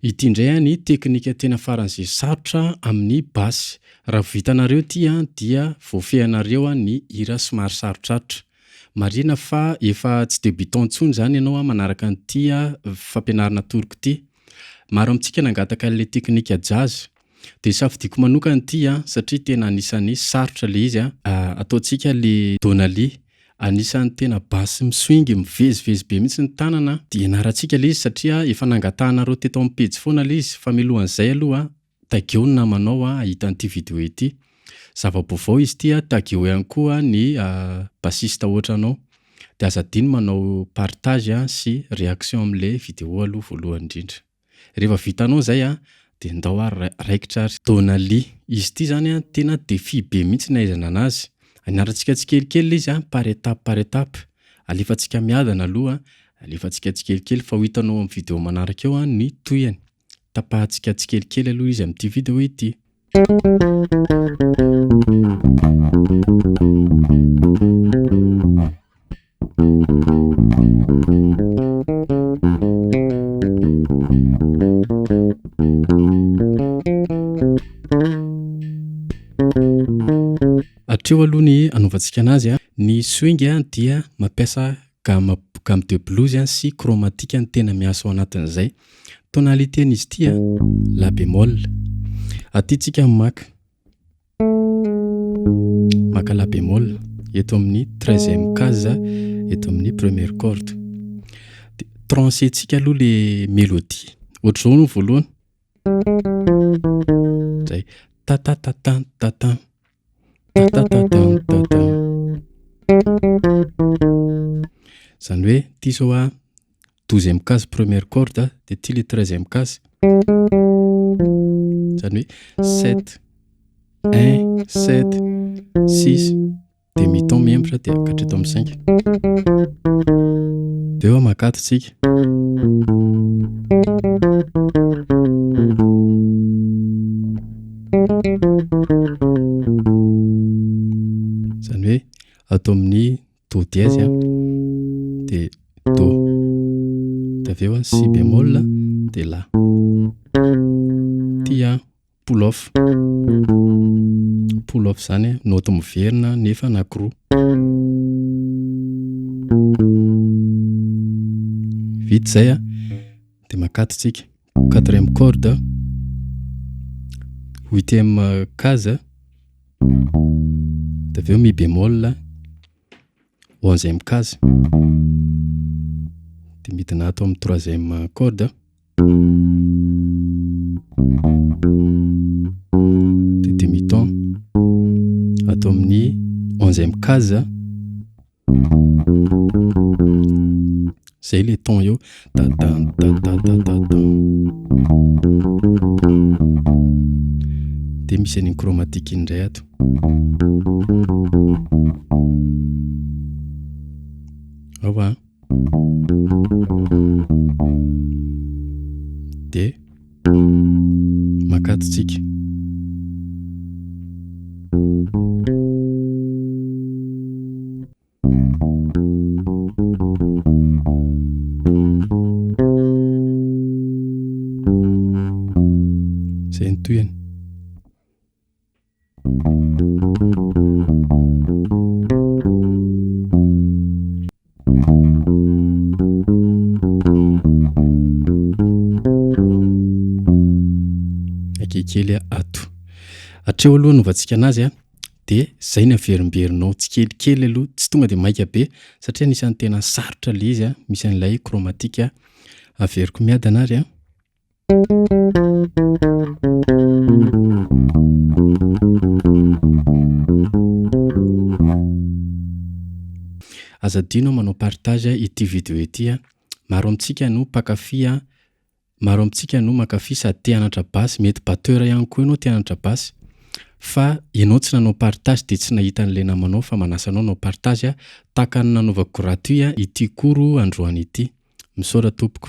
Ity indray ny teknika tena faran'izay sarotra amin'ny basy. Raha vitanareo ity dia voafehanareo ny hira somary sarotsarotra. Marina fa efa tsy débutant intsony zany ianao manaraka an'ity fampianarana toroko ity. Maro amintsika nangataka an'ilay teknika jazz. Dia safidiko manokana ity satria tena anisan'ny sarotra ilay izy. Ataontsika ilay Donali. Anisan'ny tena basy miswingy, mivezivezy be mihitsy ny tanana. Dia ianarantsika ilay izy satria efa nangatahanareo teto amin'ny pejy foana ilay izy. Fa mialohan'izay aloha tageo ny namanao ahita an'ity vidéo ity. Zava-baovao izy ity, tageo ihany koa ny basista ohatranao. Dia aza adiny manao partage sy réaction amin'ilay vidéo aloha voalohany indrindra. Rehefa vitanao zay dia ndao raikitra Donali. Izy ity zany tena défi be mihitsy nahaizana anazy. Aniarantsika tsikelikely izy par étape. Alefantsika miadana aloha, alefantsika tsikelikely fa ho hitanao amin'ny vidéo manaraka eo ny tohiny. Tapahantsika tsikelikely aloha izy amin'ity vidéo ity. Hatreo aloha ny anaovantsika anazy ny swing dia mampiasa gamme de blues sy chromatique ny tena miasa ao anatin'izay. Tonalité n'izy ity la bémol. Aty tsika maka la bémol eto amin'ny 13e case, eto amin'ny première corde. Tranché tsika aloha le mélodie. Ohatr'izao no voalohany. Zay ta ta ta ta ta ta. Zany hoe ity zao 12e case première corde dia ity le 13e case. Zany hoe 7 1 7 6 demi-ton miembotra dia katreto amin'ny 5. Dia eo makato tsika. Zany hoe atao amin'ny do dièse dia do. Dia avy eo si bémol dia la. Tia pull off. Pull off zany note miverina nefa anankiroa. Vita zay dia makato tsika 4e corde, 8e case, dia avy eo mi bémol, 11e case, dia midina ato amin'ny 3e corde, dia demi-ton ato amin'ny 11e case. Zay le ton eo. Dia misy an'iny chromatique indray ato. Ao dia makato tsika. Zay ny tohiny. Akekely ato. Hatreo aloha novatsika anazy dia zay ny averimberinao tsikelikely aloha, tsy tonga dia maika be satria anisan'ny tena sarotra ilay izy. Misy an'ilay chromatique averiko miadana ary aza adino manao partage ity vidéo ity. Maro amintsika no mpakafy, maro amintsika no makafy sady te hanatra basy, mety batteur ihany koa ianao te hanatra basy. Fa ianao tsy nanao partage dia tsy nahita an'ilay namanao fa manasa anao partage tahaka ny nanaovako gratuit ity koro androany ity. Misaotra tompoko.